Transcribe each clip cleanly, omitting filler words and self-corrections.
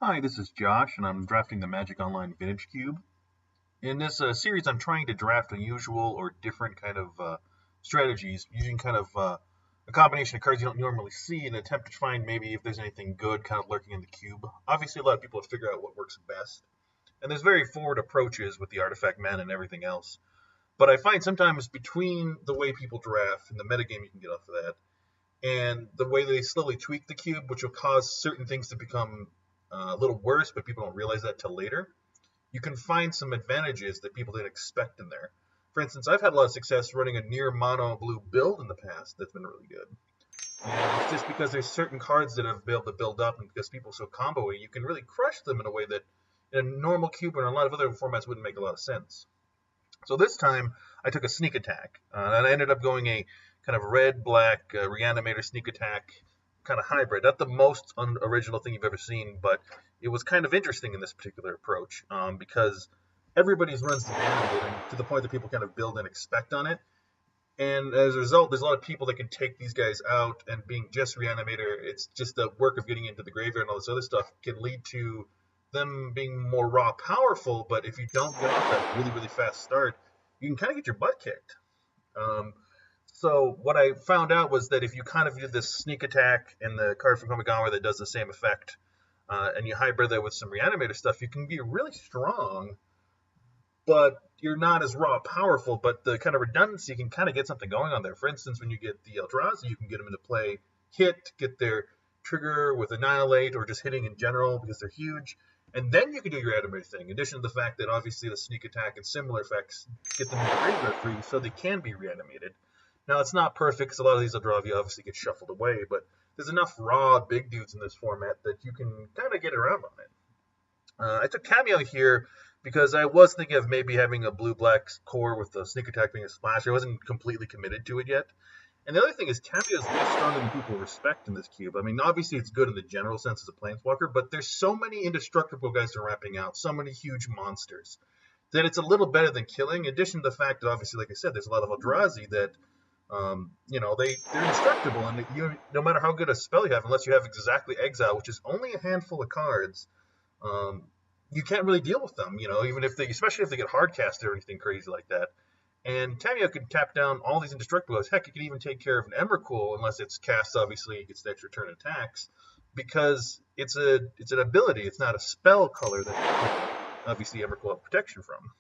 Hi, this is Josh, and I'm drafting the Magic Online Vintage Cube. In this series, I'm trying to draft unusual or different kind of strategies, using kind of a combination of cards you don't normally see in an attempt to find maybe if there's anything good kind of lurking in the cube. Obviously, a lot of people have figured out what works best, and there's very forward approaches with the artifact mana and everything else. But I find sometimes between the way people draft and the metagame you can get off of that, and the way they slowly tweak the cube, which will cause certain things to become a little worse, but people don't realize that till later. You can find some advantages that people didn't expect in there. For instance, I've had a lot of success running a near mono blue build in the past that's been really good. And it's just because there's certain cards that have been able to build up, and because people are so combo-y, you can really crush them in a way that in a normal cube and a lot of other formats wouldn't make a lot of sense. So this time, I took a sneak attack, and I ended up going a kind of red-black Reanimator sneak attack kind of hybrid. Not the most original thing you've ever seen, but it was kind of interesting in this particular approach because everybody's runs the Reanimator to the point that people kind of build and expect on it. And as a result, there's a lot of people that can take these guys out, and being just Reanimator, it's just the work of getting into the graveyard and all this other stuff can lead to them being more raw powerful, but if you don't get off that really, really fast start, you can kind of get your butt kicked. So what I found out was that if you kind of do this sneak attack and the card from Kamigawa that does the same effect, and you hybrid that with some Reanimator stuff, you can be really strong, but you're not as raw powerful, but the kind of redundancy can kind of get something going on there. For instance, when you get the Eldrazi, you can get them into play, hit, get their trigger with Annihilate, or just hitting in general because they're huge. And then you can do your Reanimator thing, in addition to the fact that obviously the sneak attack and similar effects get them in the graveyard for you, so they can be reanimated. Now, it's not perfect, because a lot of these Eldrazi obviously get shuffled away, but there's enough raw big dudes in this format that you can kind of get around on it. I took Cameo here because I was thinking of maybe having a blue-black core with the sneak attack being a splash. I wasn't completely committed to it yet. And the other thing is, Cameo is way stronger than people respect in this cube. I mean, obviously it's good in the general sense as a planeswalker, but there's so many indestructible guys that are wrapping out, so many huge monsters, that it's a little better than killing. In addition to the fact that, obviously, like I said, there's a lot of Eldrazi that, they're indestructible, and no matter how good a spell you have, unless you have exactly Exile, which is only a handful of cards, you can't really deal with them, even if especially if they get hard casted or anything crazy like that. And Tamiyo can tap down all these indestructibles. Heck, it can even take care of an Emrakul, unless it's cast, obviously, it gets the extra turn attacks, because it's an ability, it's not a spell color that obviously Emrakul have protection from.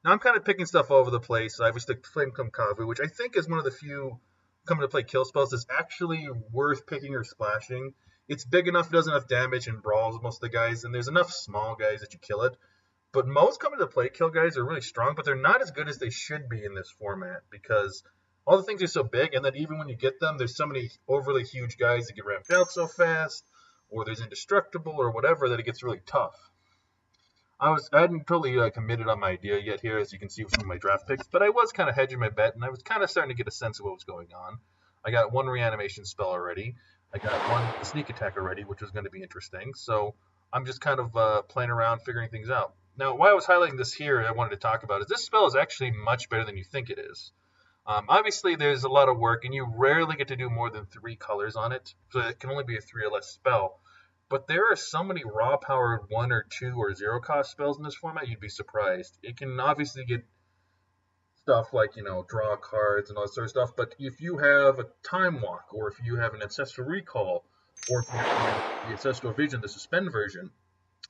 Now I'm kind of picking stuff all over the place. I obviously took Flame Kavu, which I think is one of the few come to play kill spells that's actually worth picking or splashing. It's big enough, it does enough damage and brawls most of the guys, and there's enough small guys that you kill it. But most come into play kill guys are really strong, but they're not as good as they should be in this format because all the things are so big, and then even when you get them, there's so many overly huge guys that get ramped out so fast, or there's indestructible or whatever, that it gets really tough. I hadn't totally committed on my idea yet here, as you can see with some of my draft picks, but I was kind of hedging my bet, and I was kind of starting to get a sense of what was going on. I got one reanimation spell already. I got one sneak attack already, which was going to be interesting. So I'm just kind of playing around, figuring things out. Now, why I was highlighting this here, I wanted to talk about, is this spell is actually much better than you think it is. Obviously, there's a lot of work, and you rarely get to do more than 3 colors on it, so it can only be a 3 or less spell. But there are so many raw-powered 1 or 2 or 0 cost spells in this format, you'd be surprised. It can obviously get stuff like, draw cards and all that sort of stuff, but if you have a Time Walk, or if you have an Ancestral Recall, or if you have the Ancestral Vision, the Suspend version,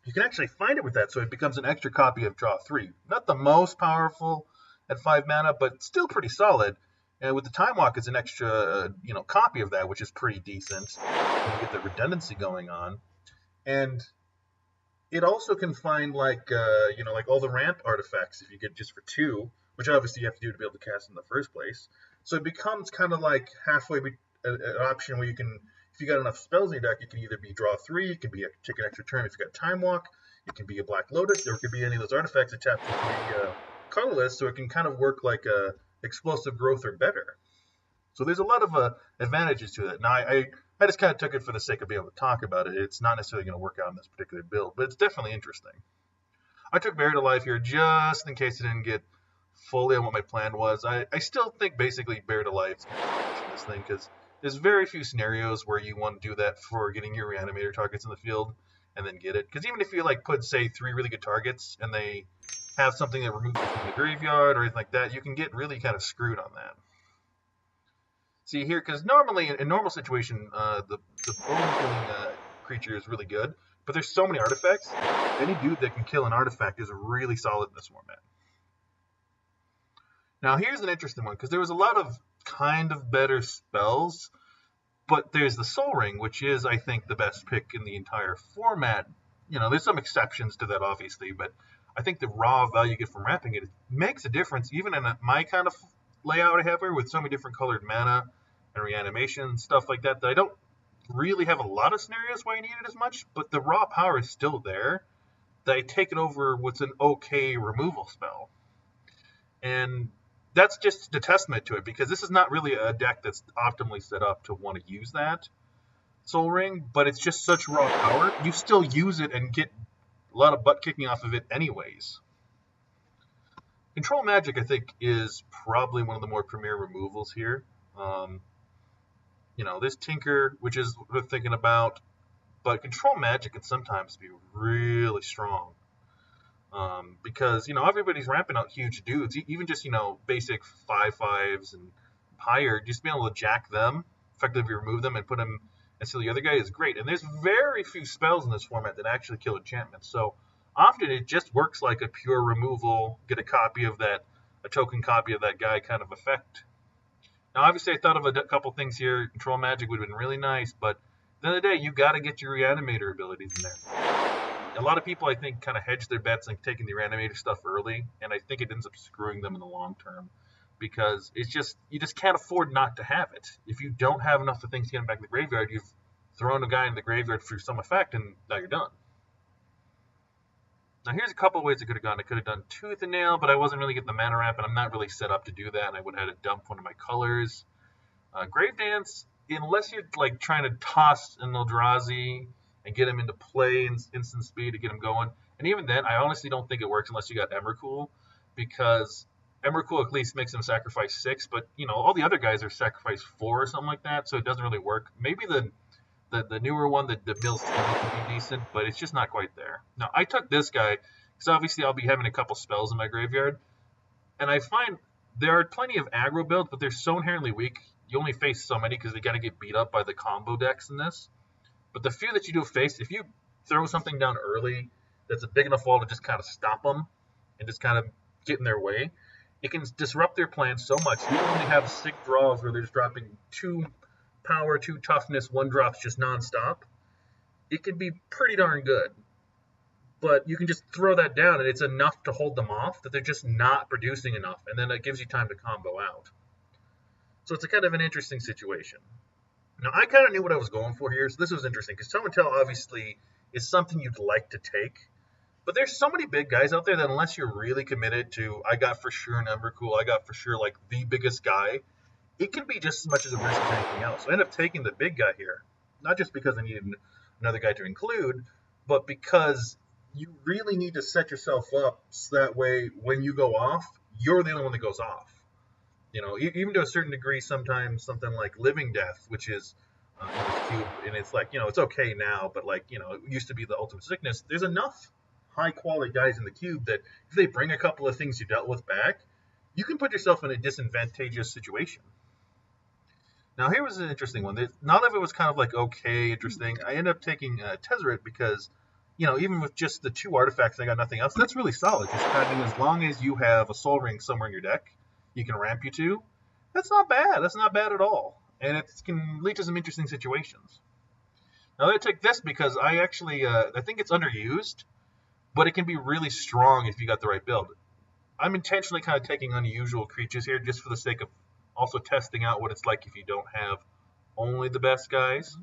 you can actually find it with that, so it becomes an extra copy of Draw 3. Not the most powerful at 5 mana, but still pretty solid. And with the Time Walk, it's an extra, copy of that, which is pretty decent. You get the redundancy going on. And it also can find, like all the ramp artifacts if you get just for 2, which obviously you have to do to be able to cast in the first place. So it becomes kind of like halfway an option where you can, if you got enough spells in your deck, it can either be draw 3, it can be take an extra turn if you got Time Walk, it can be a Black Lotus, or it could be any of those artifacts that tap into the colorless, so it can kind of work like a explosive growth or better. So there's a lot of advantages to it. Now, I just kind of took it for the sake of being able to talk about it. It's not necessarily going to work out in this particular build, but it's definitely interesting. I took Buried Alive here just in case I didn't get fully on what my plan was. I still think basically Buried Alive is going to function this thing, because there's very few scenarios where you want to do that for getting your Reanimator targets in the field. and then get it. Because even if you like put, say, 3 really good targets and they have something that removes them from the graveyard or anything like that, you can get really kind of screwed on that. See here, because normally in normal situation, the bone killing creature is really good, but there's so many artifacts. Any dude that can kill an artifact is really solid in this format. Now here's an interesting one, because there was a lot of kind of better spells, but there's the Soul Ring, which is, I think, the best pick in the entire format. You know, there's some exceptions to that, obviously, but I think the raw value you get from wrapping it makes a difference, even in my kind of layout I have here with so many different colored mana and reanimation, stuff like that, that I don't really have a lot of scenarios where I need it as much, but the raw power is still there, that I take it over what's an okay removal spell. And that's just a testament to it, because this is not really a deck that's optimally set up to want to use that Soul Ring, but it's just such raw power, you still use it and get a lot of butt kicking off of it anyways. Control Magic, I think, is probably one of the more premier removals here. You know, this Tinker, which is what we're thinking about, but Control Magic can sometimes be really strong. Because, you know, everybody's ramping out huge dudes, even just, you know, basic 5/5s and higher, just being able to jack them, effectively remove them and put them and steal the other guy is great. And there's very few spells in this format that actually kill enchantments. So often it just works like a pure removal, get a copy of that, a token copy of that guy kind of effect. Now, obviously, I thought of a couple things here. Control Magic would have been really nice, but at the end of the day, you got to get your Reanimator abilities in there. A lot of people, I think, kind of hedge their bets on taking the Reanimator stuff early, and I think it ends up screwing them in the long term, because it's just, you just can't afford not to have it. If you don't have enough of things to get them back in the graveyard, you've thrown a guy in the graveyard for some effect, and now you're done. Now here's a couple ways it could have gone. I could have done Tooth and Nail, but I wasn't really getting the mana ramp, and I'm not really set up to do that, and I would have had to dump one of my colors. Grave Dance, unless you're like trying to toss an Eldrazi and get him into play in instant speed to get him going, and even then, I honestly don't think it works unless you got Emrakul, because Emrakul at least makes him sacrifice 6, but you know, all the other guys are sacrifice 4 or something like that, so it doesn't really work. Maybe the newer one, the Mills 20, could be decent, but it's just not quite there. Now, I took this guy because obviously I'll be having a couple spells in my graveyard, and I find there are plenty of aggro builds, but they're so inherently weak. You only face so many because they got to get beat up by the combo decks in this. But the few that you do face, if you throw something down early that's a big enough wall to just kind of stop them and just kind of get in their way, it can disrupt their plans so much. You only have 6 draws where they're just dropping 2 power, 2 toughness, 1 drops just nonstop. It can be pretty darn good. But you can just throw that down, and it's enough to hold them off that they're just not producing enough, and then it gives you time to combo out. So it's a kind of an interesting situation. Now, I kind of knew what I was going for here, so this was interesting, because Tome and Tell obviously is something you'd like to take, but there's so many big guys out there that unless you're really committed to, I got for sure an Emrakul, I got for sure like the biggest guy, it can be just as much as a risk as anything else. So I ended up taking the big guy here, not just because I needed another guy to include, but because you really need to set yourself up so that way when you go off, you're the only one that goes off. You know, even to a certain degree, sometimes something like Living Death, which is in this cube, and it's like, you know, it's okay now, but like, you know, it used to be the ultimate sickness. There's enough high-quality guys in the cube that if they bring a couple of things you dealt with back, you can put yourself in a disadvantageous situation. Now, here was an interesting one. None of it was kind of like, okay, interesting. I ended up taking Tezzeret because, you know, even with just the 2 artifacts, I got nothing else. That's really solid. Just having, as long as you have a Soul Ring somewhere in your deck, you can ramp you to. That's not bad. That's not bad at all. And it can lead to some interesting situations. Now, I took this because I actually, I think it's underused, but it can be really strong if you got the right build. I'm intentionally kind of taking unusual creatures here just for the sake of also testing out what it's like if you don't have only the best guys.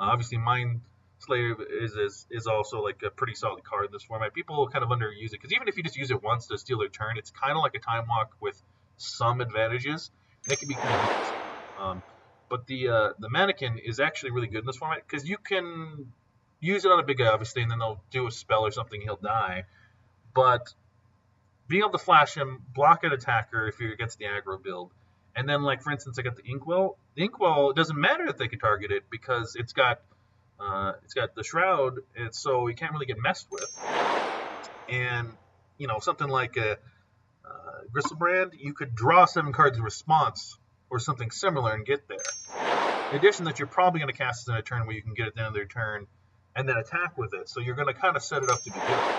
Obviously, Mind Slayer is also like a pretty solid card in this format. People kind of underuse it because even if you just use it once to steal their turn, it's kind of like a Time Walk with some advantages. And it can be kind of interesting. But the Mannequin is actually really good in this format because you can use it on a big guy, obviously, and then they'll do a spell or something, he'll die. But being able to flash him, block an attacker if you're against the aggro build, and then, like, for instance, I got the Inkwell. The Inkwell, it doesn't matter if they can target it because it's got It's got the Shroud, and so it can't really get messed with. And something like a Gristlebrand, you could draw 7 cards in response or something similar and get there. In addition, that you're probably going to cast it in a turn where you can get it at the end of their turn and then attack with it. So you're going to kind of set it up to be good.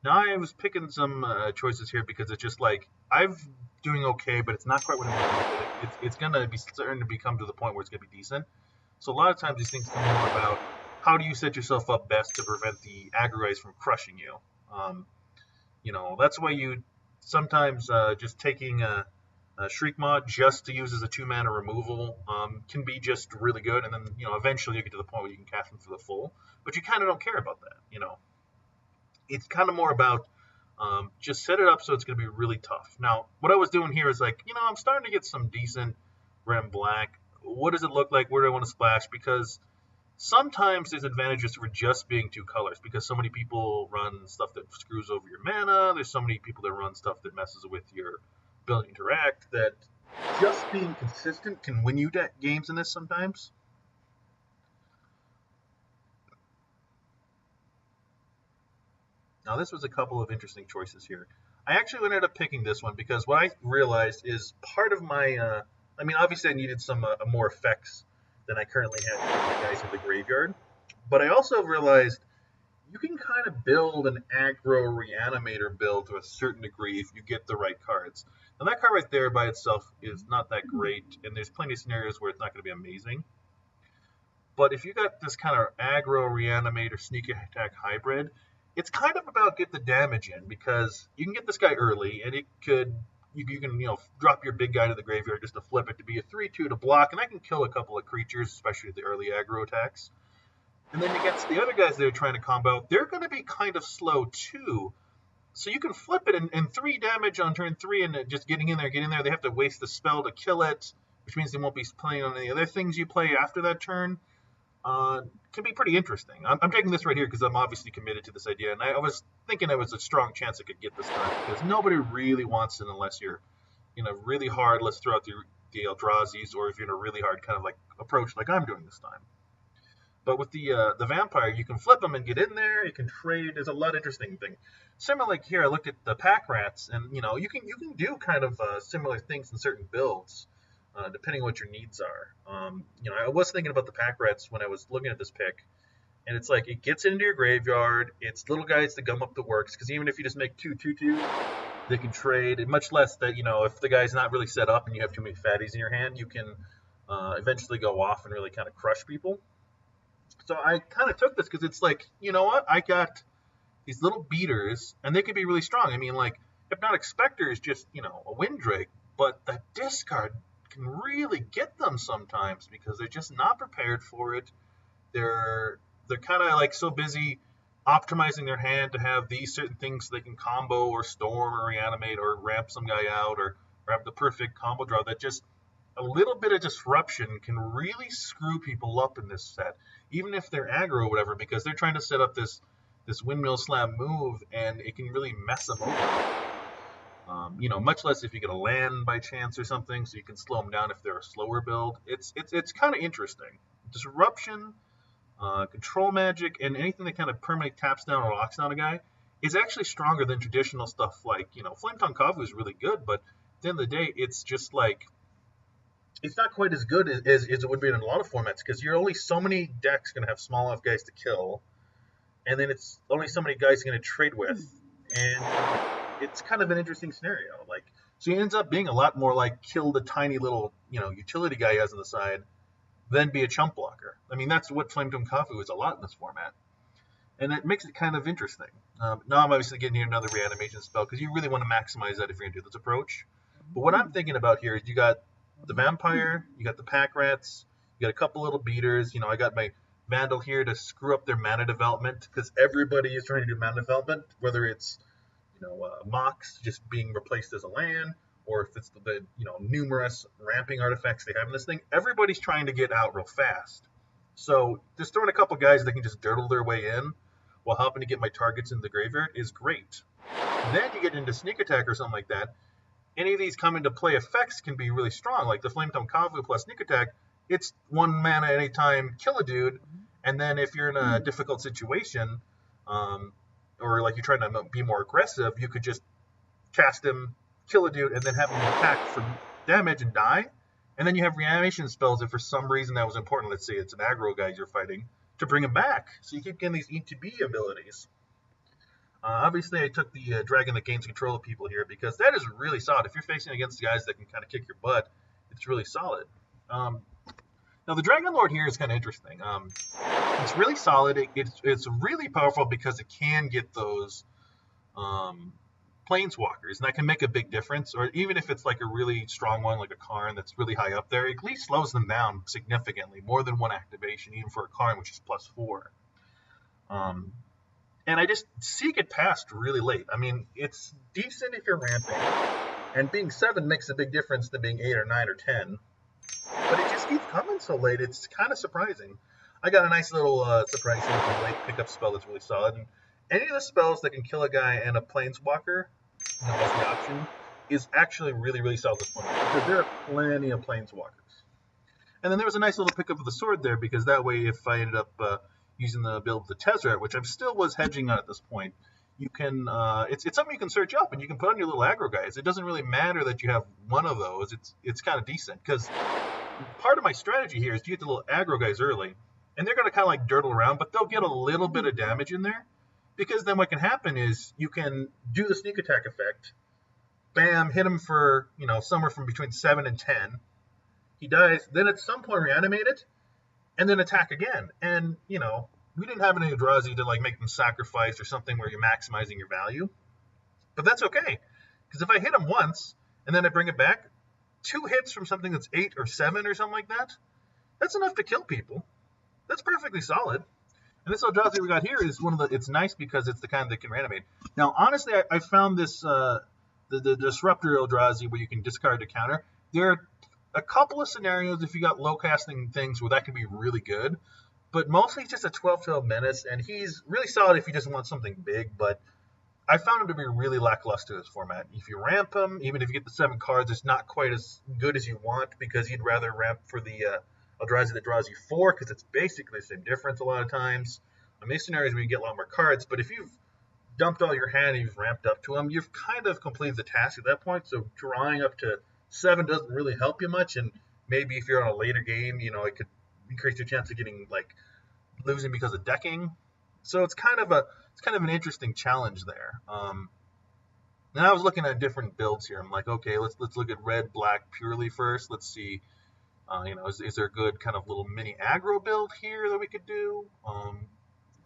Now I was picking some choices here because it's just like I'm doing okay, but it's not quite what I want to do. It's going to be starting to become to the point where it's going to be decent. So a lot of times these things come more about how do you set yourself up best to prevent the aggro guys from crushing you. That's why you sometimes just taking a Shriek Mod just to use as a 2-mana removal can be just really good, and then eventually you get to the point where you can cast them for the full, but you kind of don't care about that. It's kind of more about just set it up so it's going to be really tough. Now, what I was doing here is like, I'm starting to get some decent red and black. What does it look like? Where do I want to splash? Because sometimes there's advantages for just being 2 colors, because so many people run stuff that screws over your mana. There's so many people that run stuff that messes with your ability to interact, that just being consistent can win you games in this sometimes. Now, this was a couple of interesting choices here. I actually ended up picking this one because what I realized is part of my, obviously I needed some more effects than I currently had to get my guys in the graveyard. But I also realized you can kind of build an aggro reanimator build to a certain degree if you get the right cards. Now, that card right there by itself is not that great, and there's plenty of scenarios where it's not going to be amazing. But if you got this kind of aggro reanimator sneak attack hybrid, it's kind of about get the damage in, because you can get this guy early, and you can drop your big guy to the graveyard just to flip it to be a 3/2 to block, and that can kill a couple of creatures, especially the early aggro attacks. And then against the other guys that are trying to combo, they're going to be kind of slow too. So you can flip it and 3 damage on turn 3 and just getting in there. They have to waste the spell to kill it, which means they won't be playing on any other things you play after that turn. Can be pretty interesting. I'm taking this right here because I'm obviously committed to this idea, and I was thinking there was a strong chance I could get this done, because nobody really wants it unless you're in a really hard, let's throw out the Eldrazi's, or if you're in a really hard kind of like approach like I'm doing this time. But with the vampire, you can flip them and get in there. You can trade. There's a lot of interesting things. Similar like here, I looked at the pack rats, and you can do kind of similar things in certain builds. Depending on what your needs are. I was thinking about the pack rats when I was looking at this pick, and it's like it gets into your graveyard. It's little guys that gum up the works, because even if you just make 2/2/2, they can trade. And much less that if the guy's not really set up and you have too many fatties in your hand, you can eventually go off and really kind of crush people. So I kind of took this because it's like, what? I got these little beaters, and they could be really strong. Hypnotic Spectre is just a Windrake, but the discard can really get them sometimes because they're just not prepared for it. They're kind of like so busy optimizing their hand to have these certain things so they can combo or storm or reanimate or ramp some guy out or have the perfect combo draw, that just a little bit of disruption can really screw people up in this set, even if they're aggro or whatever, because they're trying to set up this windmill slam move, and it can really mess them over. Much less if you get a land by chance or something, so you can slow them down if they're a slower build. It's kind of interesting. Disruption, control magic, and anything that kind of permanently taps down or locks down a guy is actually stronger than traditional stuff like, Flametongue Kavu is really good, but at the end of the day, it's just like, it's not quite as good as it would be in a lot of formats, because you're only so many decks going to have small enough guys to kill, and then it's only so many guys you're going to trade with, and it's kind of an interesting scenario. So it ends up being a lot more like kill the tiny little, utility guy he has on the side, than be a chump blocker. That's what Flametongue Kavu is a lot in this format, and it makes it kind of interesting. Now I'm obviously getting another reanimation spell, because you really want to maximize that if you're going to do this approach. But what I'm thinking about here is you got the vampire, you got the pack rats, you got a couple little beaters. I got my Vandal here to screw up their mana development, because everybody is trying to do mana development, whether it's Mox just being replaced as a land, or if it's the numerous ramping artifacts they have in this thing. Everybody's trying to get out real fast. So just throwing a couple guys that can just dirtle their way in while helping to get my targets in the graveyard is great. Then you get into sneak attack or something like that, any of these come into play effects can be really strong. Like the Flame Tongue Kavu plus Sneak Attack, it's 1 mana anytime, kill a dude, and then if you're in a difficult situation, or like you're trying to be more aggressive, you could just cast him, kill a dude, and then have him attack for damage and die. And then you have reanimation spells if for some reason that was important. Let's say it's an aggro guy you're fighting, to bring him back. So you keep getting these ETB abilities. Obviously, I took the dragon that gains control of people here because that is really solid. If you're facing against guys that can kind of kick your butt, it's really solid. Now, the Dragon Lord here is kind of interesting. It's really solid. It's really powerful because it can get those planeswalkers, and that can make a big difference. Or even if it's like a really strong one, like a Karn that's really high up there, it at least slows them down significantly, more than one activation, even for a Karn, which is +4. And I just seek it past really late. I mean, it's decent if you're ramping, and being 7 makes a big difference than being 8 or 9 or 10. But it just keeps coming so late. It's kind of surprising. I got a nice little surprise here with a late pickup spell that's really solid. And any of the spells that can kill a guy and a planeswalker, as the option, is actually really, really solid this point because there are plenty of planeswalkers. And then there was a nice little pickup of the sword there because that way, if I ended up using the build of the Tezzeret, which I still was hedging on at this point, you can it's something you can search up and you can put on your little aggro guys. It doesn't really matter that you have one of those. It's kind of decent because part of my strategy here is to get the little aggro guys early, and they're going to kind of like dirtle around, but they'll get a little bit of damage in there because then what can happen is you can do the sneak attack effect, bam, hit him for somewhere from between 7 and 10. He dies, then at some point reanimate it, and then attack again. And, we didn't have any Eldrazi to like make them sacrifice or something where you're maximizing your value. But that's okay. Because if I hit him once, and then I bring it back, 2 hits from something that's 8 or 7 or something like that, that's enough to kill people. That's perfectly solid. And this Eldrazi we got here is it's nice because it's the kind that can reanimate. Now, honestly, I found this, the Disruptor Eldrazi where you can discard the counter. There are a couple of scenarios if you got low casting things where that can be really good, but mostly just a 12-12 menace, and he's really solid if you just want something big, but I found him to be really lackluster in this format. If you ramp him, even if you get the 7 cards, it's not quite as good as you want because you'd rather ramp for the Eldrazi that draws you 4 because it's basically the same difference a lot of times. On these scenarios where you get a lot more cards, but if you've dumped all your hand and you've ramped up to him, you've kind of completed the task at that point, so drawing up to 7 doesn't really help you much, and maybe if you're on a later game, it could increase your chance of getting losing because of decking. So it's kind of an interesting challenge there. And I was looking at different builds here. I'm like, okay, let's look at red, black purely first. Let's see, is there a good kind of little mini aggro build here that we could do?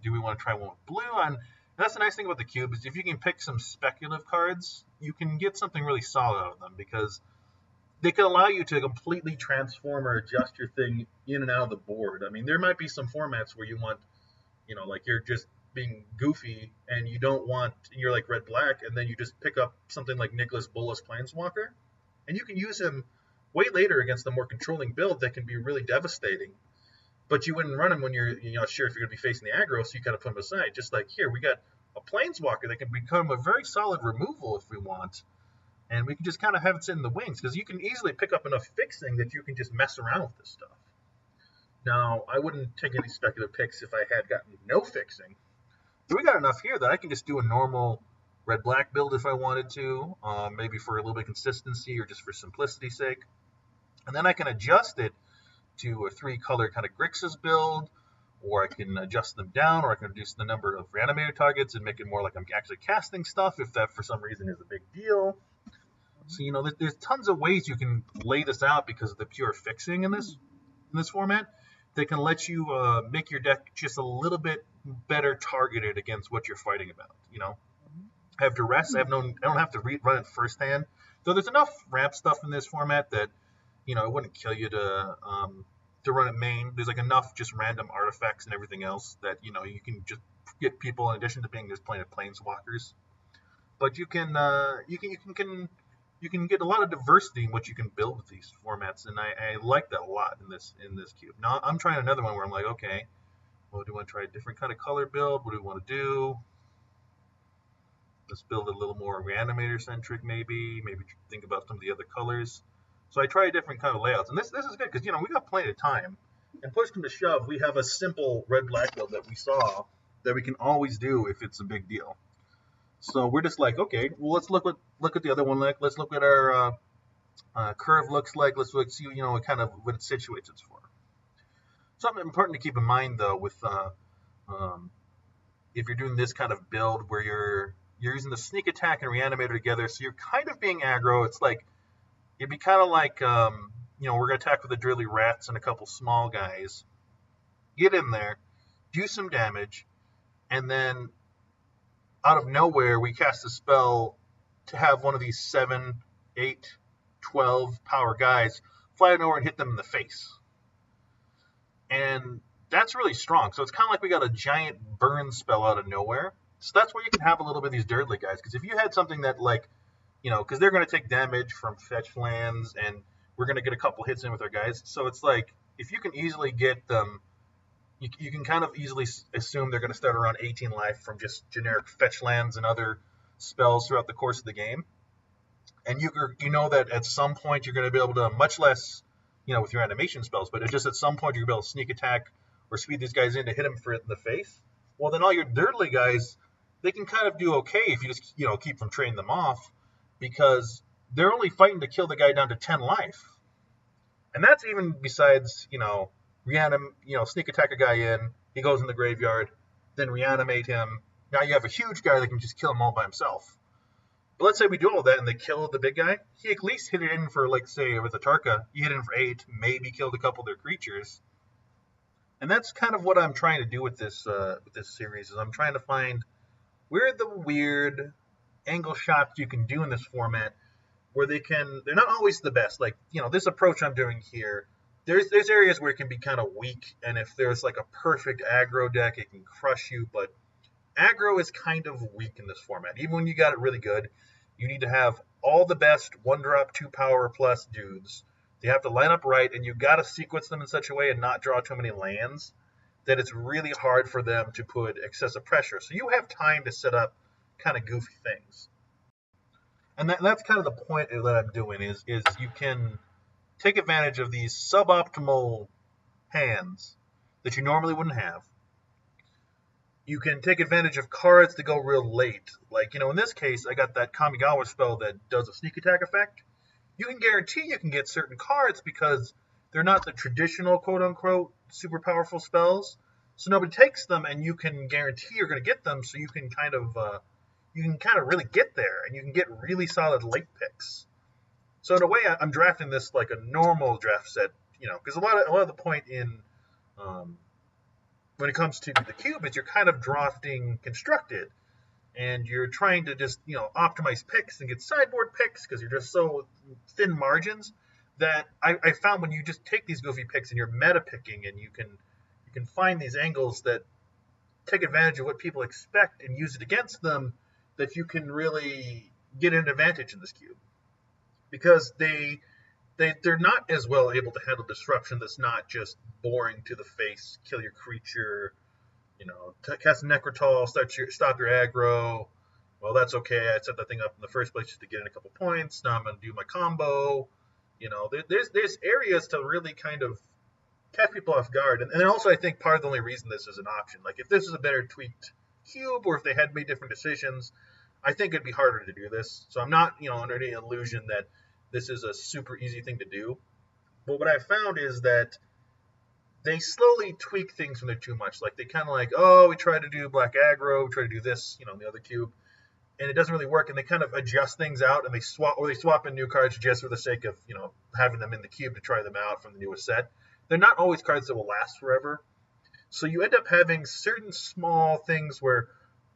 Do we want to try one with blue? And that's the nice thing about the cube is if you can pick some speculative cards, you can get something really solid out of them because they can allow you to completely transform or adjust your thing in and out of the board. I mean, there might be some formats where you want, like you're just being goofy and you're like red-black, and then you just pick up something like Nicholas Bolas Planeswalker, and you can use him way later against a more controlling build that can be really devastating. But you wouldn't run him when you're not sure if you're going to be facing the aggro, so you kind of put him aside. Just like here, we got a Planeswalker that can become a very solid removal if we want. And we can just kind of have it sit in the wings because you can easily pick up enough fixing that you can just mess around with this stuff. Now, I wouldn't take any speculative picks if I had gotten no fixing. But we got enough here that I can just do a normal red-black build if I wanted to, maybe for a little bit of consistency or just for simplicity's sake. And then I can adjust it to a 3-color kind of Grixis build, or I can adjust them down, or I can reduce the number of reanimator targets and make it more like I'm actually casting stuff if that for some reason is a big deal. So, there's tons of ways you can lay this out because of the pure fixing in this format that can let you make your deck just a little bit better targeted against what you're fighting about. I have duress. I don't have to run it firsthand. So there's enough ramp stuff in this format that it wouldn't kill you to run it main. There's enough just random artifacts and everything else that you can just get people in addition to being just playing planeswalkers. But you can get a lot of diversity in what you can build with these formats, and I like that a lot in this cube. Now I'm trying another one where I'm like, okay, well, do I want to try a different kind of color build? What do we want to do? Let's build a little more Reanimator centric, maybe think about some of the other colors. So I try different kind of layouts, and this is good because we got plenty of time. And push come to shove, we have a simple red black build that we saw that we can always do if it's a big deal. So we're just like, okay, well, let's look at the other one. Let's look at our curve looks like. Let's see, kind of what it situates it for. Something important to keep in mind though, with if you're doing this kind of build where you're using the sneak attack and reanimator together, so you're kind of being aggro. It's like it'd be kind of like we're gonna attack with the drilly rats and a couple small guys. Get in there, do some damage, and then out of nowhere we cast a spell to have one of these 7, 8, 12 power guys fly over and hit them in the face. And that's really strong. So it's kind of like we got a giant burn spell out of nowhere. So that's where you can have a little bit of these dirtly guys. Because if you had something that because they're going to take damage from fetch lands, and we're going to get a couple hits in with our guys. So it's like, if you can easily get them, you can kind of easily assume they're going to start around 18 life from just generic fetch lands and other spells throughout the course of the game. And you know that at some point you're going to be able to, much less, with your animation spells, but it's just at some point you're going to be able to sneak attack or speed these guys in to hit them in the face. Well, then all your dirtly guys, they can kind of do okay if you just, keep from trading them off, because they're only fighting to kill the guy down to 10 life. And that's even besides, sneak attack a guy in, he goes in the graveyard, then reanimate him. Now you have a huge guy that can just kill him all by himself. But let's say we do all that and they kill the big guy. He at least hit it in for, like, say, with a Tarka, he hit it in for 8, maybe killed a couple of their creatures. And that's kind of what I'm trying to do with this series, is I'm trying to find where are the weird angle shots you can do in this format where they're not always the best. Like, this approach I'm doing here, there's areas where it can be kind of weak, and if there's like a perfect aggro deck, it can crush you, but aggro is kind of weak in this format. Even when you got it really good, you need to have all the best 1-drop 2 power plus dudes. They have to line up right, and you got to sequence them in such a way and not draw too many lands that it's really hard for them to put excessive pressure. So you have time to set up kind of goofy things. And that's kind of the point that I'm doing is you can take advantage of these suboptimal hands that you normally wouldn't have. You can take advantage of cards that go real late. Like, in this case, I got that Kamigawa spell that does a sneak attack effect. You can guarantee you can get certain cards because they're not the traditional quote-unquote super powerful spells. So nobody takes them, and you can guarantee you're going to get them, so you can kind of really get there, and you can get really solid late picks. So in a way, I'm drafting this like a normal draft set, because a lot of the point in when it comes to the cube is you're kind of drafting constructed, and you're trying to just optimize picks and get sideboard picks because you're just so thin margins that I found when you just take these goofy picks and you're meta picking, and you can find these angles that take advantage of what people expect and use it against them, that you can really get an advantage in this cube, because they're not as well able to handle disruption that's not just boring to the face, kill your creature, cast Necrotal, stop your aggro. Well, that's okay. I set that thing up in the first place just to get in a couple points. Now I'm going to do my combo. There's areas to really kind of catch people off guard. And then also I think part of the only reason this is an option, like if this is a better tweaked cube, or if they had made different decisions, I think it'd be harder to do this. So I'm not, under any illusion that this is a super easy thing to do. But what I found is that they slowly tweak things when they're too much. Like they kind of we try to do black aggro, we try to do this, in the other cube, and it doesn't really work. And they kind of adjust things out, and they swap in new cards just for the sake of, having them in the cube to try them out from the newest set. They're not always cards that will last forever. So you end up having certain small things where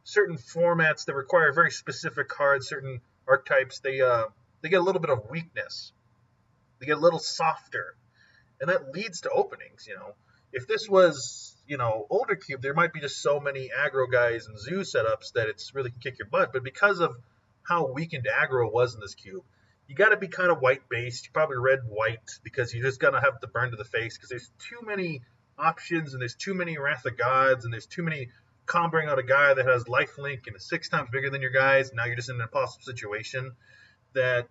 certain formats that require very specific cards, certain archetypes, they get a little bit of weakness. They get a little softer. And that leads to openings, If this was, older cube, there might be just so many aggro guys and zoo setups that it's really can kick your butt. But because of how weakened aggro was in this cube, you got to be kind of white-based. You probably red-white, because you're just going to have the burn to the face, because there's too many options, and there's too many Wrath of Gods, and there's too many comboing out a guy that has lifelink and is 6 times bigger than your guys, and now you're just in an impossible situation that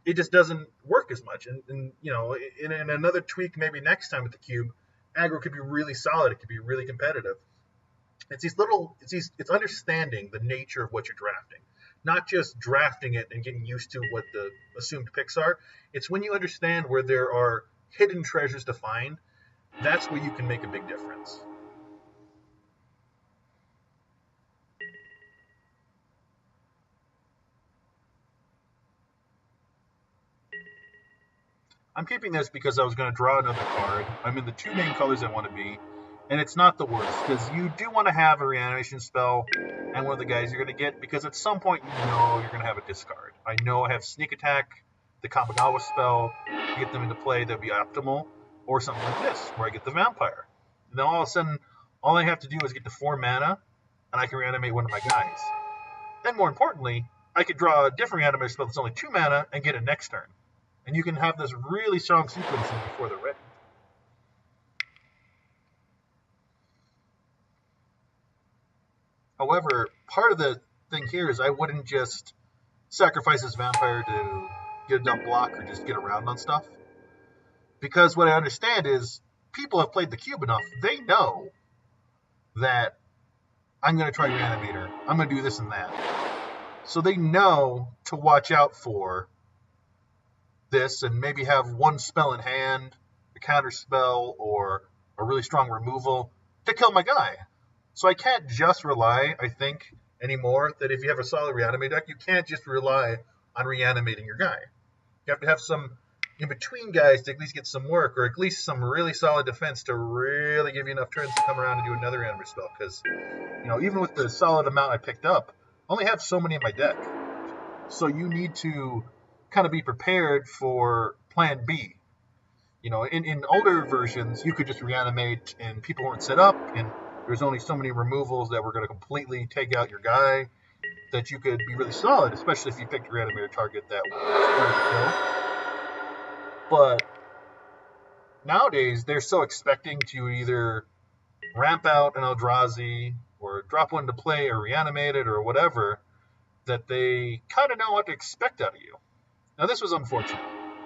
it just doesn't work as much. And in another tweak, maybe next time with the cube, aggro could be really solid. It could be really competitive. It's understanding the nature of what you're drafting, not just drafting it and getting used to what the assumed picks are. It's when you understand where there are hidden treasures to find, that's where you can make a big difference. I'm keeping this because I was going to draw another card. I'm in the 2 main colors I want to be, and it's not the worst, because you do want to have a reanimation spell and one of the guys you're going to get, because at some point you know you're going to have a discard. I know I have sneak attack, the Kamigawa spell, to get them into play that would be optimal, or something like this, where I get the vampire. And then all of a sudden, all I have to do is get to 4 mana, and I can reanimate one of my guys. Then more importantly, I could draw a different reanimator spell that's only 2 mana and get it next turn. And you can have this really strong sequencing before they're ready. However, part of the thing here is I wouldn't just sacrifice this vampire to get a dumb block or just get around on stuff. Because what I understand is people have played the cube enough, they know that I'm going to try Reanimator, I'm going to do this and that. So they know to watch out for this and maybe have one spell in hand, a counter spell, or a really strong removal to kill my guy. So I can't just rely, I think, anymore, that if you have a solid Reanimate deck, you can't just rely on reanimating your guy. You have to have some in-between guys to at least get some work, or at least some really solid defense to really give you enough turns to come around and do another Reanimate spell. Because, even with the solid amount I picked up, I only have so many in my deck. So you need to kind of be prepared for plan B. In older versions, you could just reanimate and people weren't set up, and there's only so many removals that were going to completely take out your guy that you could be really solid, especially if you picked a reanimator target that was hard to kill. But nowadays, they're so expecting to either ramp out an Eldrazi or drop one to play or reanimate it or whatever, that they kind of know what to expect out of you. Now, this was unfortunate.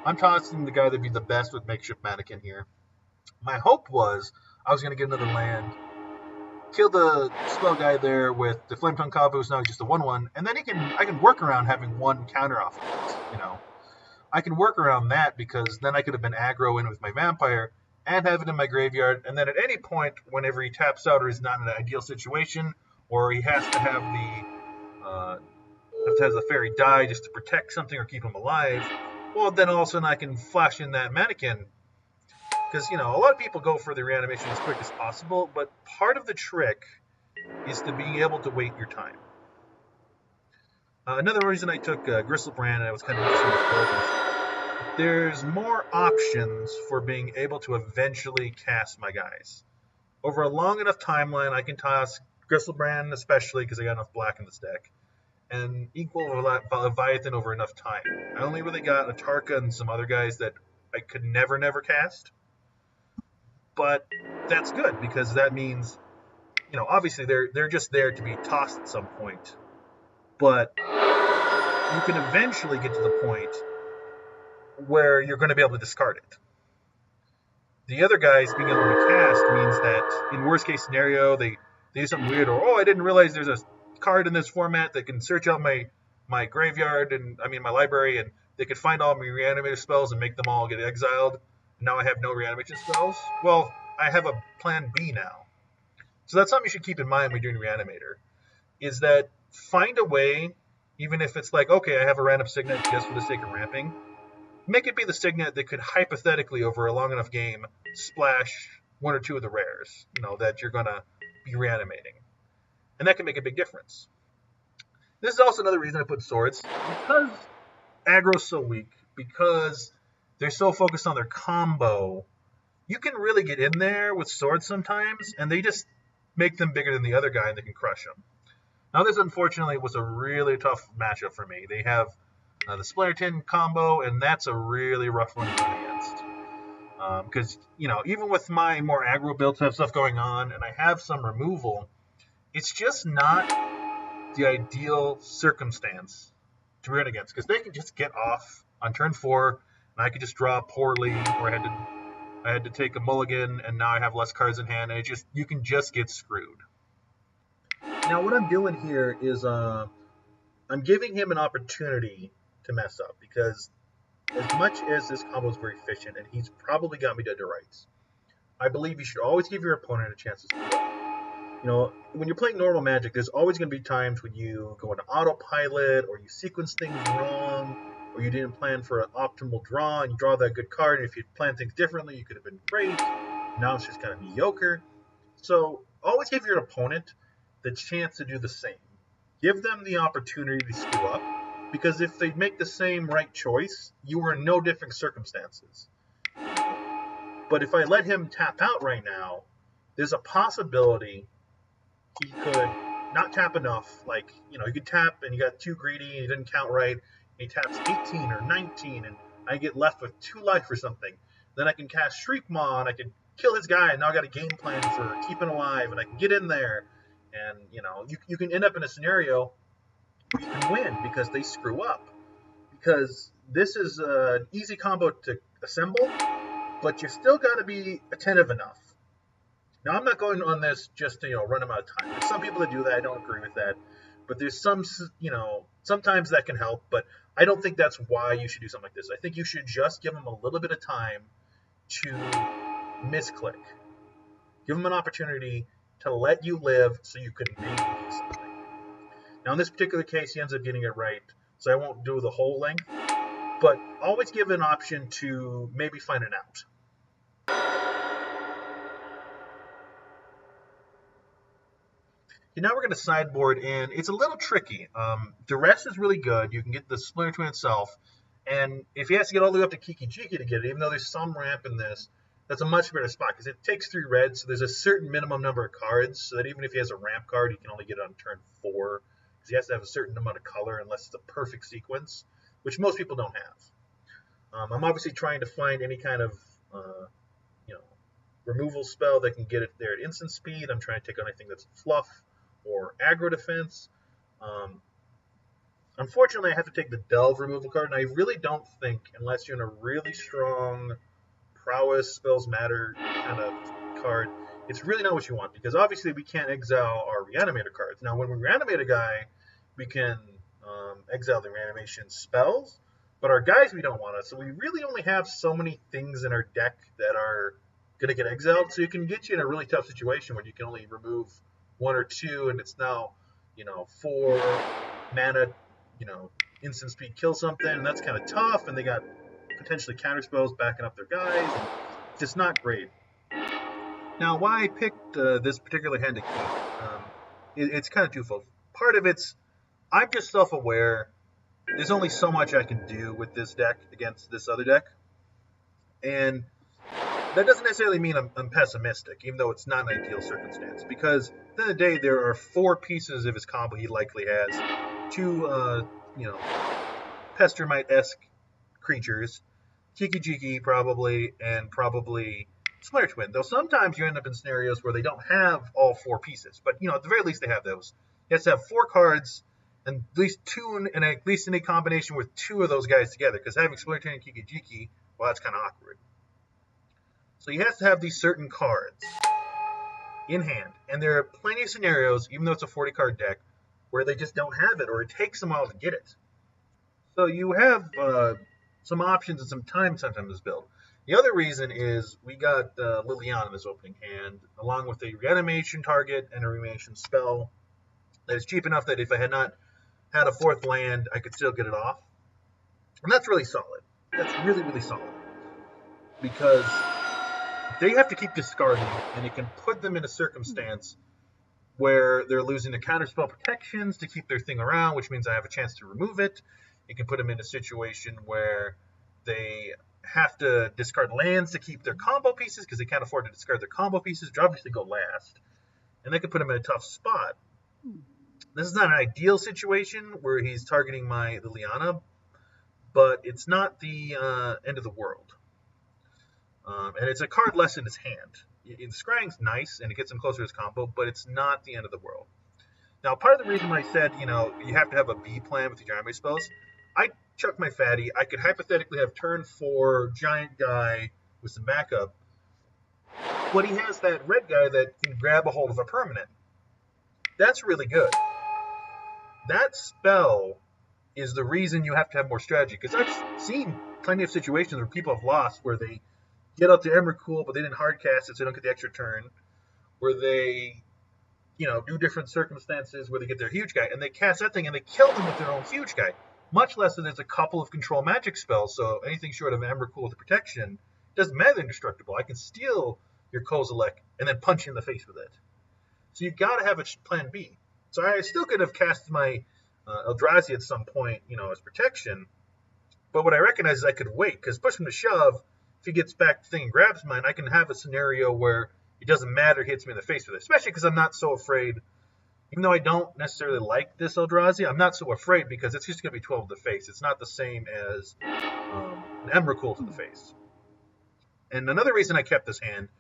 I'm tossing the guy that'd be the best with Makeshift Mannequin here. My hope was I was going to get another land, kill the spell guy there with the Flame Tongue Kavu, so now he's just a 1/1, and then I can work around having one counter off of it, I can work around that because then I could have been aggro in with my vampire and have it in my graveyard, and then at any point, whenever he taps out or is not in an ideal situation, or he has to have the fairy die just to protect something or keep him alive, well, then all of a sudden I can flash in that mannequin. Because, a lot of people go for the reanimation as quick as possible, but part of the trick is to being able to wait your time. Another reason I took Gristlebrand, and I was kind of interested in this build, is there's more options for being able to eventually cast my guys. Over a long enough timeline, I can toss Gristlebrand, especially because I got enough black in this deck, and equal Leviathan over enough time. I only really got Atarka and some other guys that I could never cast. But that's good, because that means, obviously they're just there to be tossed at some point. But you can eventually get to the point where you're going to be able to discard it. The other guys being able to be cast means that in worst case scenario, they do something weird, or, I didn't realize there's a card in this format that can search out my graveyard, and my library, and they could find all my reanimator spells and make them all get exiled. Now I have no reanimation spells. Well, I have a plan B now. So that's something you should keep in mind when you're doing Reanimator, is that find a way, even if it's like, okay, I have a random signet just for the sake of ramping, make it be the signet that could hypothetically, over a long enough game, splash 1 or 2 of the rares, that you're going to be reanimating. And that can make a big difference. This is also another reason I put swords, because aggro's so weak, because they're so focused on their combo, you can really get in there with swords sometimes, and they just make them bigger than the other guy, and they can crush them. Now, this, unfortunately, was a really tough matchup for me. They have the Splinterton combo, and that's a really rough one to run against. Because, even with my more aggro builds, I have stuff going on, and I have some removal, it's just not the ideal circumstance to run against, because they can just get off on turn 4, and I could just draw poorly, or I had to take a mulligan, and now I have less cards in hand, and you can just get screwed. Now, what I'm doing here is I'm giving him an opportunity to mess up, because as much as this combo is very efficient, and he's probably got me dead to rights, I believe you should always give your opponent a chance to screw up. When you're playing normal Magic, there's always going to be times when you go into autopilot, or you sequence things wrong, or you didn't plan for an optimal draw, and you draw that good card, and if you'd planned things differently, you could have been great. Now it's just kind of mediocre. So always give your opponent the chance to do the same. Give them the opportunity to screw up, because if they make the same right choice, you are in no different circumstances. But if I let him tap out right now, there's a possibility he could not tap enough. Like, he could tap and he got too greedy and he didn't count right. And he taps 18 or 19 and I get left with 2 life or something. Then I can cast Shriek Maw and I can kill his guy, and now I got a game plan for keeping alive, and I can get in there. And, you can end up in a scenario where you can win because they screw up. Because this is an easy combo to assemble, but you still got to be attentive enough. Now, I'm not going on this just to, run them out of time. There's some people that do that. I don't agree with that. But there's sometimes that can help. But I don't think that's why you should do something like this. I think you should just give them a little bit of time to misclick. Give them an opportunity to let you live so you could maybe do something. Now, in this particular case, he ends up getting it right. So I won't do the whole length. But always give an option to maybe find an out. Now we're going to sideboard, and it's a little tricky. Duress is really good. You can get the Splinter Twin itself, and if he has to get all the way up to Kiki Jiki to get it, even though there's some ramp in this, that's a much better spot, because it takes 3 red, so there's a certain minimum number of cards, so that even if he has a ramp card, he can only get it on turn 4, because he has to have a certain amount of color unless it's a perfect sequence, which most people don't have. I'm obviously trying to find any kind of removal spell that can get it there at instant speed. I'm trying to take on anything that's fluff or aggro defense. Unfortunately, I have to take the Delve removal card, and I really don't think, unless you're in a really strong prowess, spells matter kind of card, it's really not what you want, because obviously we can't exile our Reanimator cards. Now, when we reanimate a guy, we can exile the reanimation spells, but our guys we don't want it, so we really only have so many things in our deck that are going to get exiled, so it can get you in a really tough situation when you can only remove 1 or 2, and it's now 4 mana, instant speed kill something, and that's kind of tough, and they got potentially counter spells backing up their guys. It's just not great. Now, why I picked this particular hand to keep, it's kind of twofold. Part of it's, I'm just self-aware. There's only so much I can do with this deck against this other deck, and that doesn't necessarily mean I'm pessimistic, even though it's not an ideal circumstance, because at the end of the day, there are 4 pieces of his combo he likely has. 2, Pestermite-esque creatures, Kiki Jiki probably, and probably Splinter Twin. Though sometimes you end up in scenarios where they don't have all 4 pieces, but at the very least they have those. He has to have 4 cards, and at least 2, and at least in a combination with 2 of those guys together, because having Splinter Twin and Kiki Jiki, well, that's kind of awkward. So he has to have these certain cards in hand. And there are plenty of scenarios, even though it's a 40-card deck, where they just don't have it, or it takes them a while to get it. So you have some options and some time sometimes in this build. The other reason is we got Liliana in this opening hand, along with a reanimation target and a reanimation spell that is cheap enough that if I had not had a 4th land, I could still get it off. And that's really solid. That's really, really solid. Because they have to keep discarding, and it can put them in a circumstance where they're losing the counterspell protections to keep their thing around, which means I have a chance to remove it. It can put them in a situation where they have to discard lands to keep their combo pieces, because they can't afford to discard their combo pieces, which obviously go last. And they could put them in a tough spot. This is not an ideal situation where he's targeting my Liliana, but it's not the end of the world. And it's a card less in his hand. Scrying's nice, and it gets him closer to his combo, but it's not the end of the world. Now, part of the reason I said, you have to have a B plan with your Reanimate spells, I chuck my fatty. I could hypothetically have turn 4 giant guy with some backup, but he has that red guy that can grab a hold of a permanent. That's really good. That spell is the reason you have to have more strategy, because I've seen plenty of situations where people have lost, where they get out the Emrakul, but they didn't hard cast it, so they don't get the extra turn, where they do different circumstances where they get their huge guy, and they cast that thing, and they kill them with their own huge guy. Much less than there's a couple of control magic spells, so anything short of Emrakul with the protection doesn't matter. They're indestructible. I can steal your Kozilek and then punch you in the face with it. So you've got to have a plan B. So I still could have cast my Eldrazi at some point, as protection, but what I recognize is I could wait, because push him to shove, if he gets back the thing and grabs mine, I can have a scenario where it doesn't matter, he hits me in the face with it. Especially because I'm not so afraid. Even though I don't necessarily like this Eldrazi, I'm not so afraid because it's just going to be 12 to the face. It's not the same as an Emrakul to the face. And another reason I kept this hand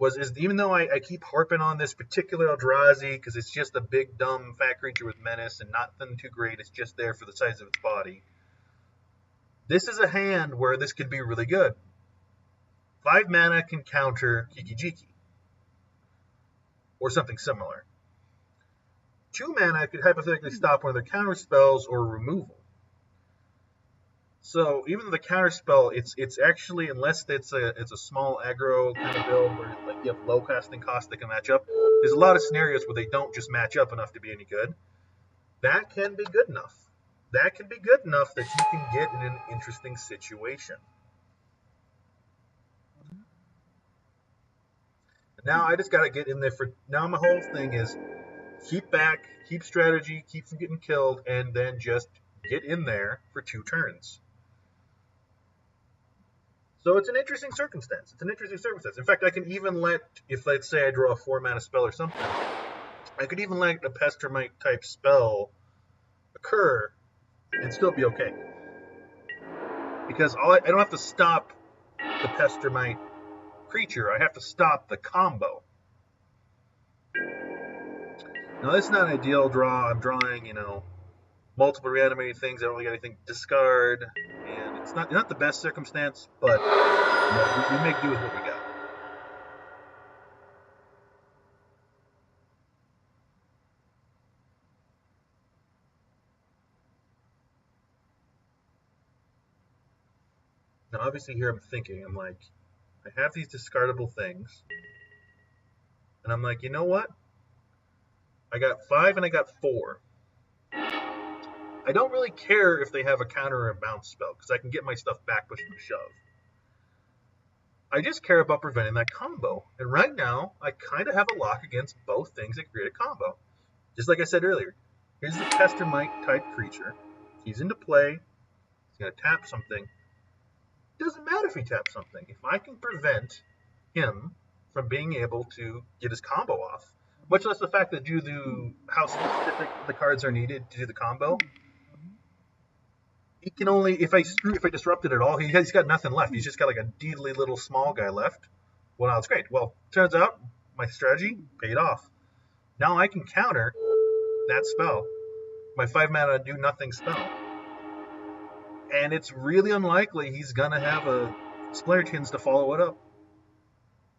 is even though I keep harping on this particular Eldrazi because it's just a big, dumb, fat creature with menace and nothing too great. It's just there for the size of its body. This is a hand where this could be really good. 5 mana can counter Kiki-Jiki. Or something similar. 2 mana could hypothetically stop one of their counter spells or removal. So even though the counter spell, it's actually, unless it's a small aggro kind of build where you have low casting cost that can match up, there's a lot of scenarios where they don't just match up enough to be any good. That can be good enough. That can be good enough that you can get in an interesting situation. Now I just got to get in there now my whole thing is keep back, keep strategy, keep from getting killed, and then just get in there for 2 turns. So it's an interesting circumstance. In fact, I can even if let's say I draw a 4 mana spell or something, I could even let a Pestermite type spell occur and still be okay. Because I don't have to stop the Pestermite creature, I have to stop the combo. Now this is not an ideal draw. I'm drawing, multiple reanimated things. I don't really got anything to discard, and it's not the best circumstance, but we make do with what we got. Now obviously here I'm thinking, I'm like, I have these discardable things, and I'm like, you know what? I got 5 and I got 4. I don't really care if they have a counter or a bounce spell, because I can get my stuff back push and shove. I just care about preventing that combo. And right now, I kind of have a lock against both things that create a combo. Just like I said earlier, here's the Pestermite type creature. He's into play. He's going to tap something. It doesn't matter if he taps something. If I can prevent him from being able to get his combo off, much less the fact that how specific the cards are needed to do the combo, he can only, if I disrupt it at all, he's got nothing left. He's just got like a deedly little small guy left. Well, now it's great. Well, turns out my strategy paid off. Now I can counter that spell. My 5 mana do nothing spell. And it's really unlikely he's going to have a Splinterkins to follow it up.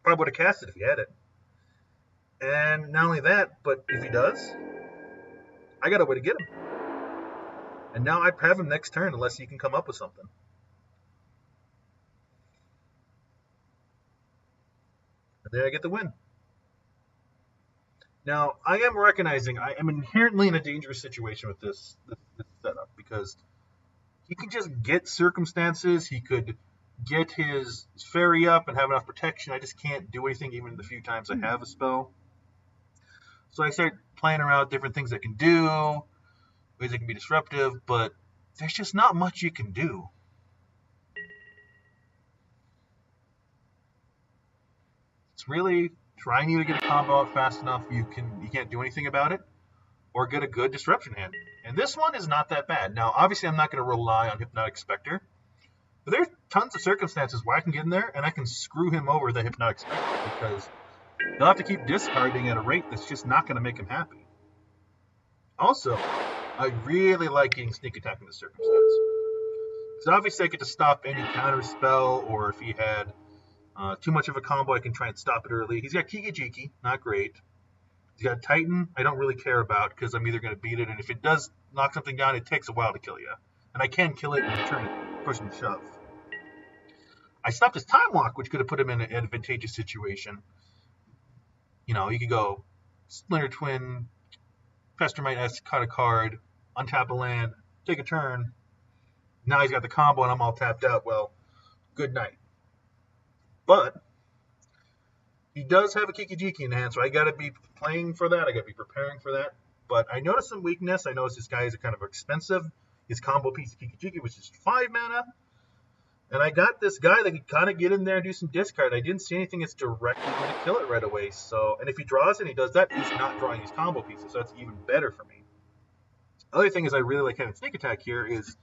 Probably would have cast it if he had it. And not only that, but if he does, I got a way to get him. And now I have him next turn unless he can come up with something. And there I get the win. Now, I am recognizing I am inherently in a dangerous situation with this setup, because he can just get circumstances. He could get his fairy up and have enough protection. I just can't do anything even the few times I have a spell. So I start playing around with different things I can do, ways that can be disruptive, but there's just not much you can do. It's really trying either get a combo out fast enough you can't do anything about it, or get a good disruption hand. And this one is not that bad. Now, obviously, I'm not going to rely on Hypnotic Spectre, but there's tons of circumstances where I can get in there and I can screw him over the Hypnotic Spectre because he'll have to keep discarding at a rate that's just not going to make him happy. Also, I really like getting Sneak Attack in this circumstance. Because obviously I get to stop any counter spell, or if he had too much of a combo, I can try and stop it early. He's got Kiki Jiki, not great. He's got Titan, I don't really care about because I'm either going to beat it, and if it does knock something down, it takes a while to kill you. And I can kill it and turn it, push and shove. I stopped his Time Walk, which could have put him in an advantageous situation. You know, you could go Splinter Twin, Pestermite, cut a card, untap a land, take a turn. Now he's got the combo and I'm all tapped out. Well, good night. But he does have a Kiki Jiki in hand, so I got to be playing for that. I got to be preparing for that. But I noticed some weakness. I noticed this guy is kind of expensive. His combo piece of Kiki Jiki was just 5 mana. And I got this guy that could kind of get in there and do some discard. I didn't see anything that's directly going to kill it right away. So, and if he draws it and he does that, he's not drawing his combo pieces. So that's even better for me. The other thing is I really like having Sneak Attack here is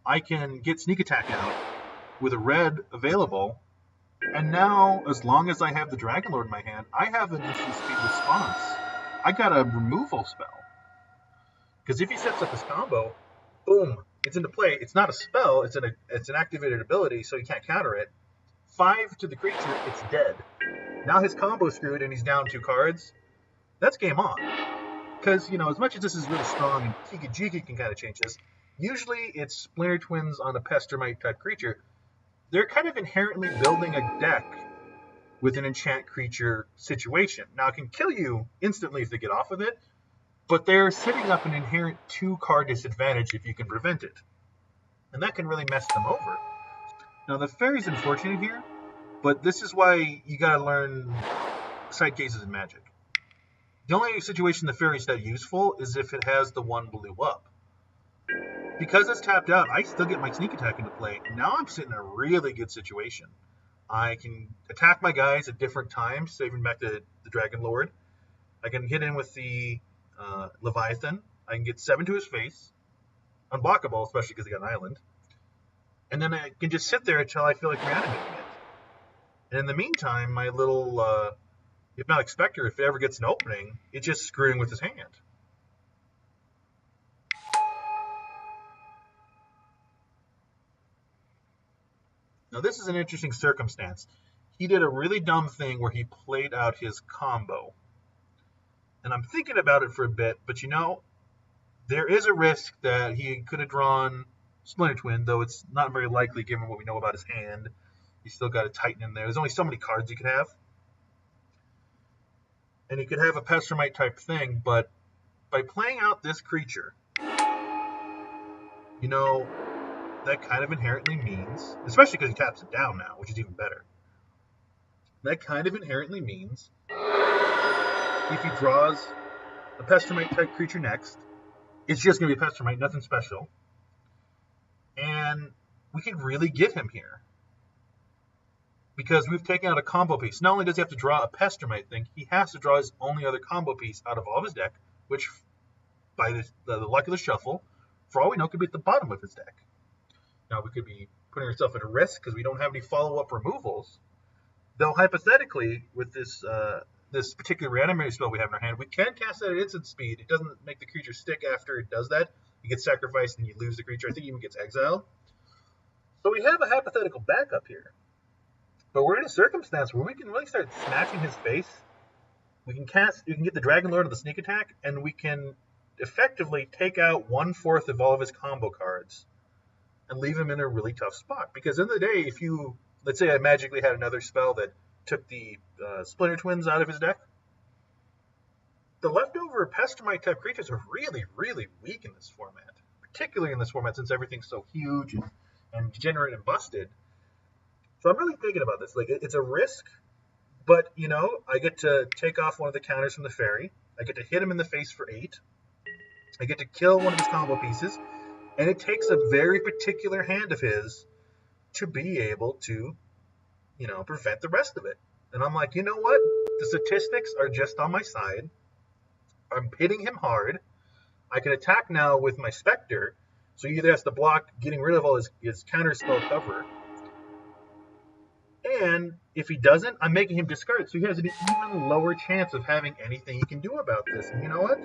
I can get Sneak Attack out with a red available. And now, as long as I have the Dragon Lord in my hand, I have an instant speed response. I got a removal spell. Because if he sets up his combo, boom, it's into play. It's not a spell, it's an activated ability, so you can't counter it. 5 to the creature, it's dead. Now his combo's screwed and he's down 2 cards. That's game on. Because, you know, as much as this is really strong and Kiki Jiki can kind of change this, usually it's Splinter Twins on a Pestermite type creature. They're kind of inherently building a deck with an enchant creature situation. Now, it can kill you instantly if they get off with it, but they're setting up an inherent 2-card disadvantage if you can prevent it. And that can really mess them over. Now, the fairy's unfortunate here, but this is why you gotta learn side cases in Magic. The only situation the fairy's that useful is if it has the 1 blue up. Because it's tapped out, I still get my Sneak Attack into play. Now I'm sitting in a really good situation. I can attack my guys at different times, saving back the Dragon Lord. I can hit in with the Leviathan. I can get 7 to his face. Unblockable, especially because he got an island. And then I can just sit there until I feel like reanimating it. And in the meantime, my little Hypnotic Spectre, if it ever gets an opening, it's just screwing with his hand. Now this is an interesting circumstance. He did a really dumb thing where he played out his combo. And I'm thinking about it for a bit, but you know, there is a risk that he could have drawn Splinter Twin, though it's not very likely given what we know about his hand. He's still got a Titan in there. There's only so many cards you could have. And he could have a Pestermite type thing, but by playing out this creature, you know, that kind of inherently means, especially because he taps it down now, which is even better. That kind of inherently means if he draws a Pestermite type creature next, it's just going to be a Pestermite, nothing special. And we can really get him here. Because we've taken out a combo piece. Not only does he have to draw a Pestermite thing, he has to draw his only other combo piece out of all of his deck, which, by the luck of the shuffle, for all we know, could be at the bottom of his deck. Now, we could be putting ourselves at a risk because we don't have any follow-up removals. Though, hypothetically, with this this particular Reanimate spell we have in our hand, we can cast that at instant speed. It doesn't make the creature stick after it does that. You get sacrificed and you lose the creature. I think it even gets exiled. So we have a hypothetical backup here. But we're in a circumstance where we can really start smashing his face. We can get the Dragon Lord of the Sneak Attack, and we can effectively take out 1/4 of all of his combo cards and leave him in a really tough spot. Because in the day, if you, let's say I magically had another spell that took the Splinter Twins out of his deck, the leftover Pestermite type creatures are really, really weak in this format. Particularly in this format since everything's so huge and degenerate and busted. So I'm really thinking about this. Like, it's a risk, but, you know, I get to take off one of the counters from the fairy. I get to hit him in the face for 8. I get to kill one of his combo pieces. And it takes a very particular hand of his to be able to, you know, prevent the rest of it. And I'm like, you know what? The statistics are just on my side. I'm hitting him hard. I can attack now with my Spectre. So he either has to block getting rid of all his counter spell cover And if he doesn't, I'm making him discard, so he has an even lower chance of having anything he can do about this. And you know what?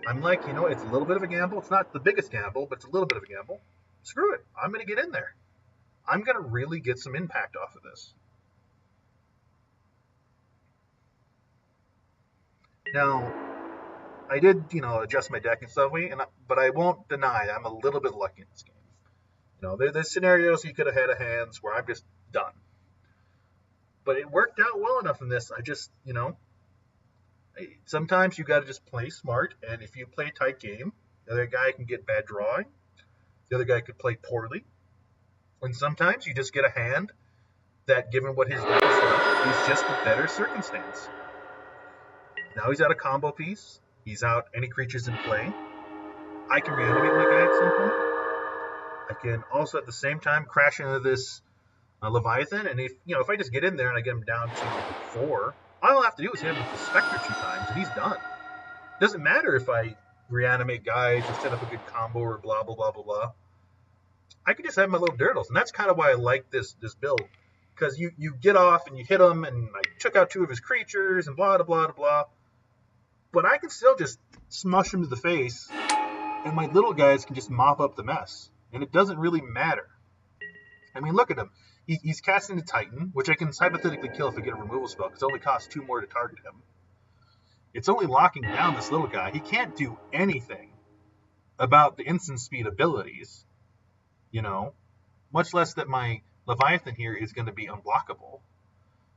I'm like, it's a little bit of a gamble. It's not the biggest gamble, but it's a little bit of a gamble. Screw it. I'm going to get in there. I'm going to really get some impact off of this. Now, I did, adjust my deck and stuff, but I won't deny I'm a little bit lucky in this game. There's scenarios you could have had a hands where I'm just done. But it worked out well enough in this. I just, sometimes you got to just play smart, and if you play a tight game, the other guy can get bad drawing, the other guy could play poorly, and sometimes you just get a hand that, given what his deck is like, is just a better circumstance. Now he's out a combo piece. He's out any creatures in play. I can reanimate my guy at some point. I can also at the same time crash into this Leviathan, and if I just get in there and I get him down to 4, all I'll have to do is hit him with the Spectre 2 times, and he's done. It doesn't matter if I reanimate guys or set up a good combo or blah, blah, blah, blah, blah. I can just have my little dirtles, and that's kind of why I like this build, because you get off and you hit him, and I took out 2 of his creatures, and blah, blah, blah, blah. But I can still just smush him to the face, and my little guys can just mop up the mess, and it doesn't really matter. I mean, look at him. He's casting the Titan, which I can hypothetically kill if I get a removal spell, because it only costs 2 more to target him. It's only locking down this little guy. He can't do anything about the instant speed abilities, much less that my Leviathan here is going to be unblockable.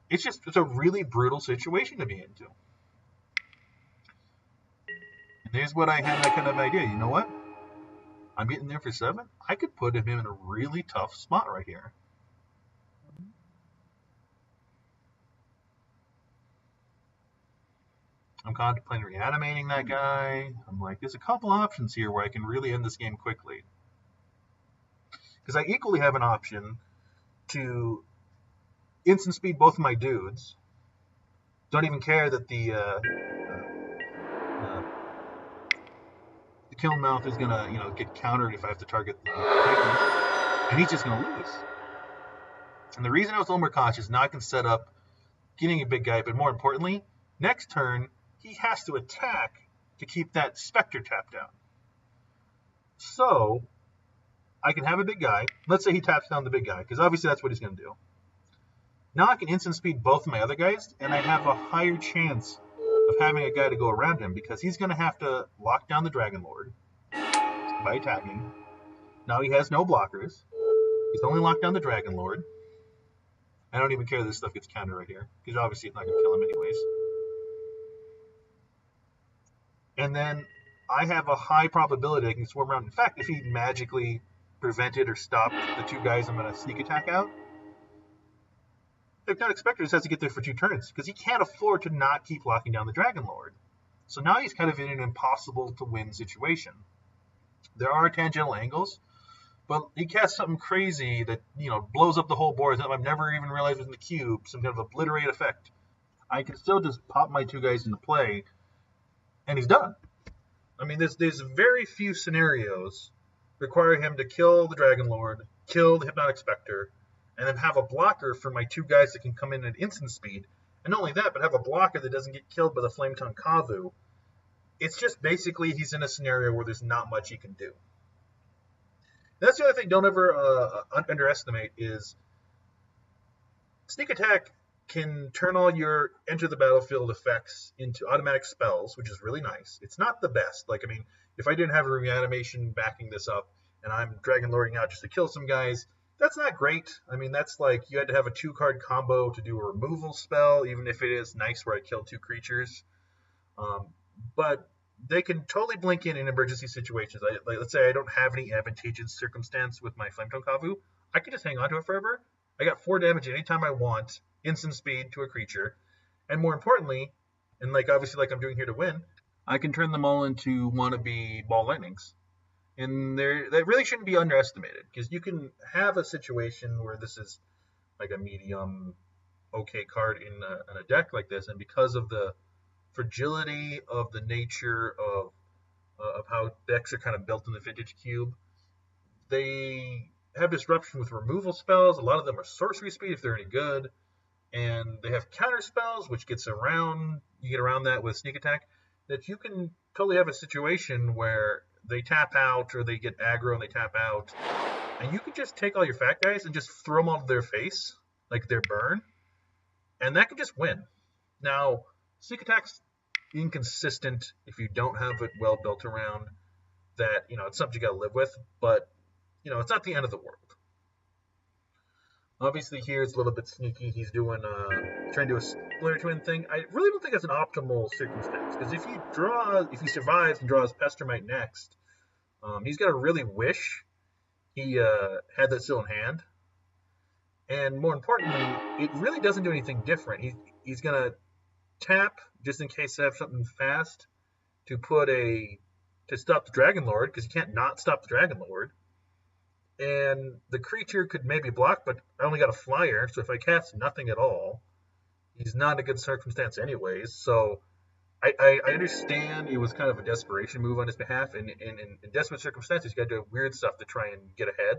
It's a really brutal situation to be into. And there's what I had that kind of idea. You know what? I'm getting there for 7. I could put him in a really tough spot right here. I'm contemplating reanimating that guy. I'm like, there's a couple options here where I can really end this game quickly. Because I equally have an option to instant speed both of my dudes. Don't even care that the kill mouth is gonna, get countered if I have to target the Titan, and he's just gonna lose. And the reason I was a little more cautious, now I can set up getting a big guy, but more importantly, next turn, he has to attack to keep that Spectre tapped down. So, I can have a big guy. Let's say he taps down the big guy, because obviously that's what he's going to do. Now I can instant speed both of my other guys, and I have a higher chance of having a guy to go around him, because he's going to have to lock down the Dragon Lord by attacking. Now he has no blockers. He's only locked down the Dragon Lord. I don't even care that this stuff gets countered right here, because obviously it's not going to kill him anyways. And then I have a high probability I can swarm around. In fact, if he magically prevented or stopped the 2 guys I'm going to sneak attack out, Hypnotic Spectre just has to get there for 2 turns, because he can't afford to not keep locking down the Dragon Lord. So now he's kind of in an impossible to win situation. There are tangential angles, but he casts something crazy that, blows up the whole board that I've never even realized was in the cube, some kind of obliterate effect. I can still just pop my 2 guys into play, and he's done. I mean, there's very few scenarios require him to kill the Dragon Lord, kill the Hypnotic Spectre, and then have a blocker for my 2 guys that can come in at instant speed. And not only that, but have a blocker that doesn't get killed by the Flame Tongue Kavu. It's just basically he's in a scenario where there's not much he can do. That's the other thing don't ever underestimate is Sneak Attack can turn all your enter the battlefield effects into automatic spells, which is really nice. It's not the best. If I didn't have a reanimation backing this up and I'm Dragon Lording out just to kill some guys, that's not great. I mean, that's like you had to have a 2-card combo to do a removal spell, even if it is nice where I kill 2 creatures. But they can totally blink in emergency situations. Let's say I don't have any advantageous circumstance with my Flame Tongue Kavu. I can just hang on to it forever. I got 4 damage anytime I want, instant speed to a creature, and more importantly, and obviously I'm doing here to win, I can turn them all into wannabe ball lightnings. And that really shouldn't be underestimated, because you can have a situation where this is like a medium okay card in a deck like this, and because of the fragility of the nature of how decks are kind of built in the Vintage Cube, they have disruption with removal spells. A lot of them are sorcery speed if they're any good. And they have counter spells, which gets around, you get around that with sneak attack, that you can totally have a situation where they tap out or they get aggro and they tap out. And you can just take all your fat guys and just throw them onto their face, like their burn. And that can just win. Now, sneak attack's inconsistent if you don't have it well built around that, it's something you got to live with, but, it's not the end of the world. Obviously here it's a little bit sneaky. He's trying to do a Splinter Twin thing. I really don't think that's an optimal circumstance, because if he survives and draws Pestermite next, he's got to really wish he had that still in hand. And more importantly, it really doesn't do anything different. He's gonna tap just in case I have something fast to stop the Dragon Lord, because you can't not stop the Dragon Lord. And the creature could maybe block, but I only got a flyer, so if I cast nothing at all, he's not in a good circumstance anyways. So I understand it was kind of a desperation move on his behalf, and in desperate circumstances, you got to do weird stuff to try and get ahead.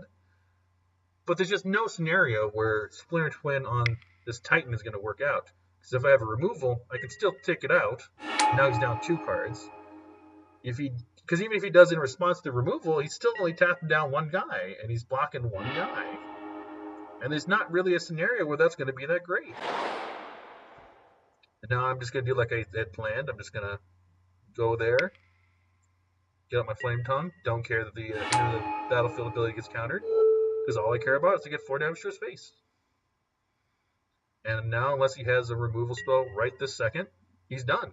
But there's just no scenario where Splinter Twin on this Titan is going to work out. Because if I have a removal, I can still take it out. Now he's down 2 cards. Because even if he does in response to removal, he's still only tapping down 1 guy, and he's blocking 1 guy. And there's not really a scenario where that's going to be that great. And now I'm just going to do like I had planned. I'm just going to go there, get out my Flame Tongue, don't care that the battlefield ability gets countered, because all I care about is to get 4 damage to his face. And now, unless he has a removal spell right this second, he's done.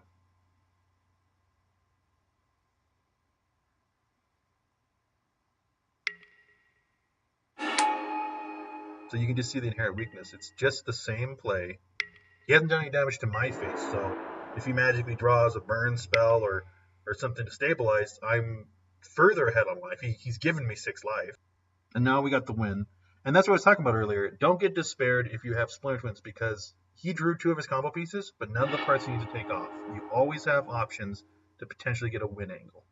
So you can just see the inherent weakness. It's just the same play. He hasn't done any damage to my face, so if he magically draws a burn spell or something to stabilize, I'm further ahead on life. He's given me 6 life. And now we got the win. And that's what I was talking about earlier. Don't get despaired if you have Splinter Twins, because he drew 2 of his combo pieces, but none of the parts you need to take off. You always have options to potentially get a win angle.